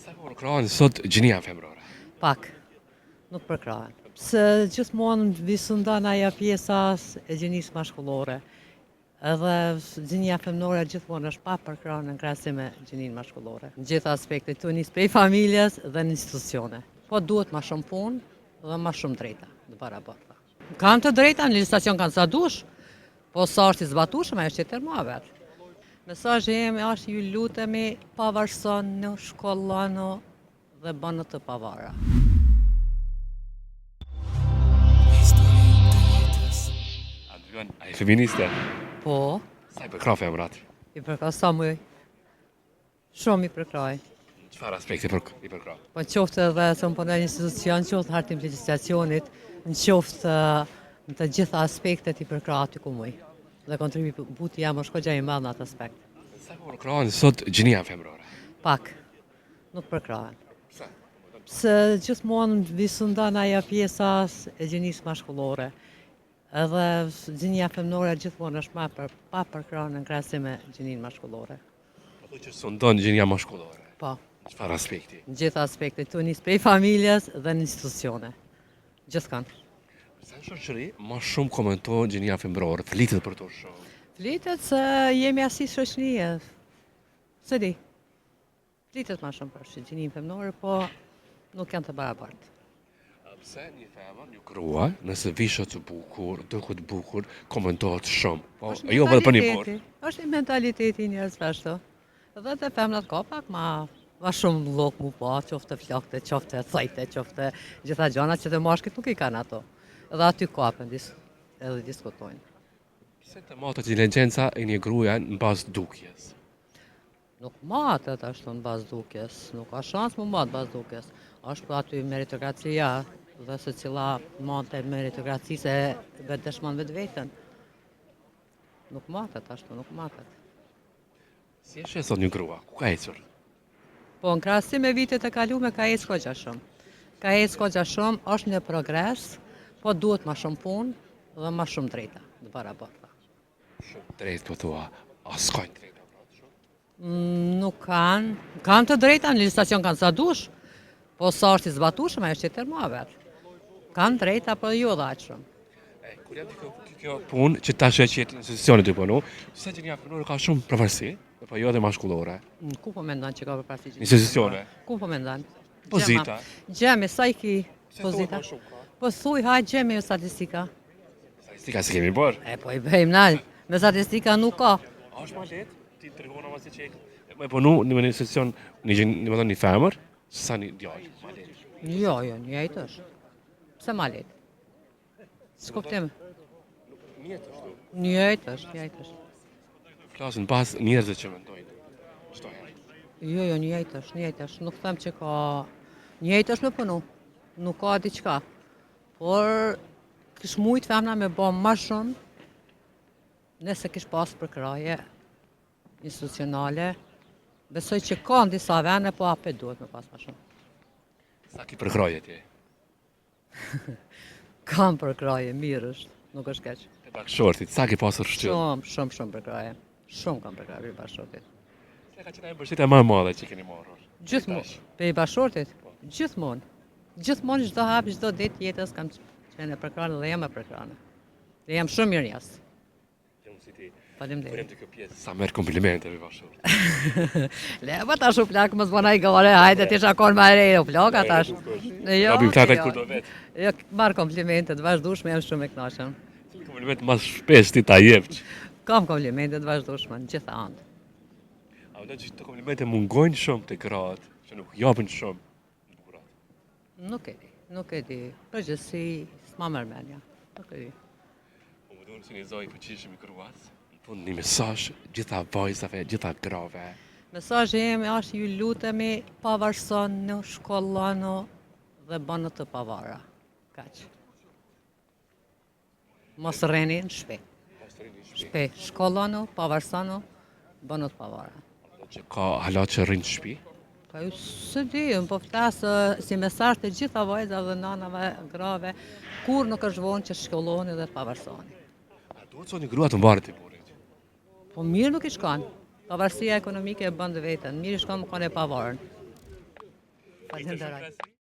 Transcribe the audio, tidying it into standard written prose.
Sa përkrahen sot gjinia femrore? Pak, nuk përkrahen. Se gjithmonë visundon ajo pjesa e gjinisë mashkullore. Edhe gjinia femnore gjithmonë është pa përkrahur në krahasim me gjininë mashkullore. Në gjitha aspektet, të nis prej familjes dhe në institucione. Po duhet më shumë punë dhe më shumë drejta të barabarta. Kanë të drejta në legjislacion kanë sa dush, po sa është i zbatueshëm ajo është tjetër më vet. Mesazhi im është ju lutemi pavarësoni, shkollani dhe bëni të pavara. A je feministe? Po, Sa i përkrah femrat? i përkrah sa më shumë i përkrah. Çfarë aspekti i përkrah? Po qoftë edhe se më punoj në institucion, qoftë hartim legjislacionit, në qoftë në të gjitha aspektet i përkrah aty ku muj. Dhe kontributi jam është goxha i madh në atë aspekt. Sa përkrahen sot gjinia femrore? Pak, nuk përkrahen. Pse? Se gjithmonë visundon ajo pjesa e gjinisë mashkullore. Edhe gjinia femnore gjithmonë është pa përkrahur në krahasim me gjininë mashkullore. Ato që sundon gjinia mashkullore. Po, Çfarë aspekti? në gjitha aspektet, të nis prej familjes dhe në institucione. Gjithkanë. Sa në shoqëri më shumë komentohen gjinia femrore, flitet për to shumë. Flitet se jemi asi shoqënie. Se di. Flitet më shumë për gjininë femnore, po nuk janë të barabartë. Pse një femër, një grua, nëse vishet të bukur, duket bukur, komentohet shumë. Po, jo vetëm për një burr. Është një mentaliteti i njerëzve ashtu. Dhe te femrat ka pak ma shumë llok mu pa, qoftë flakte, qoftë thajte, qoftë gjitha gjanat që të mashkit nuk i kanë ato. Edhe aty kapen edhe diskutojnë. Pse të matet inteligjenca e një gruaje në bazë dukjes? Nuk matet ashtu në bazë dukjes, nuk ka shans mu matë bazë dukjes. Është për aty meritokracia dhe se cila matë meritokraci se vetë dëshmon vetë vetën. Nuk matet ashtu, nuk matet. Si është e sot një grua? Ku ka ecur? Po në krahasim me vitet e kaluara ka ecë goxha shumë. Ka ecë goxha shumë, është në progres, po duhet më shumë punë dhe më shumë drejta të barabarta. Shumë drejt po thua, a s'kajnë drejta? Nuk kanë të drejta në legjislacion kanë sa dush, po sa është i zbatueshëm ajo është tjetër më vet. Kanë drejta, po jo dhe aq shumë. Kur jam kjo punë që tash e qetë institucionet të punu, sa gjinia femrore ka shumë përvarësi, po jo edhe mashkullore. Ku po mendon që ka përparësi? Institucione. Ku po mendon? Pozita. Gjemi, sa i ki pozita? Shumë ka. Po thuj, ha gjemi statistika. Statistika si kemi bërë. Po i bëjmë na, me statistika nuk ka. A është ma letë? Ti të rëgona ma si që e punu në një institucion një femër, sa një djallë, ma letë. Jo, njëjtë është. Pse ma letë? S'kuptim. Mjetë është tu. Njëjtë është. Flasën pas njerëzve që mendojnë. Qëto herë? Jo, njëjtë është. Nuk them që ka... Njëjtë është me punu. Nuk ka diçka. Por, kish mujt femna me bo ma shumë, nëse kish pas përkraje institucionale, besoj që ka në disa vene, po apet duhet me pas ma shumë. Sa ki përkraje ti? Kam përkraje, mirë është, nuk është keq. Te bashkëshortit, sa ki pasur shtyllë? Shumë përkraje. Shumë kam përkraje për bashkëshortit. Se ka qenë e mbërshitja më e madhe që keni marrur? Gjithmonë, për i bashkëshortit? Gjithmonë. Gjithmonë çdo hap, çdo ditë jetës kam qenë e përkrahur dhe jam e përkrahur. Dhe jam shumë mirë njerëz. Jam si ti. Faleminderit. Kurem të kjo pjesë, sa merr komplimente për bashkëshortit. Le, po tash u plak mos bënaj gore, hajde ti shakon më re u plak tash. Jo. Robi plakat kur do vet. Jo, marr komplimente të vazhdueshme, jam shumë e kënaqur. Kompliment më shpesh ti ta jepsh. Kam komplimente të vazhdueshme në gjitha anët. A vëllai që të komplimente mungojnë shumë te gratë, që nuk japin shumë bukurat. Nuk e di. Përgjithësi s'ma merr mendja. Nuk e di. Po më duhet që një zoj përqishëm i gruas, po një mesazh gjitha vajzave, gjitha grave. Mesazhi im është ju lutemi pavarësoni, shkollani dhe bëni të pavara. Kaq. Mos rreni në shtëpi. Shtëpi, shkollani, pavarësoni, bëni të pavara. Që ka hala që rrinë në shtëpi? Po ju së di, po flasë si mesazh të gjitha vajzave dhe nanave grave, kur nuk është vonë që shkolloni dhe pavarësoni. A duhet sot një grua të mbaret i burrit? Po mirë nuk i shkon. Pavarësia ekonomike e bën vetën, mirë i shkon më kanë e pavarën. Falenderoj.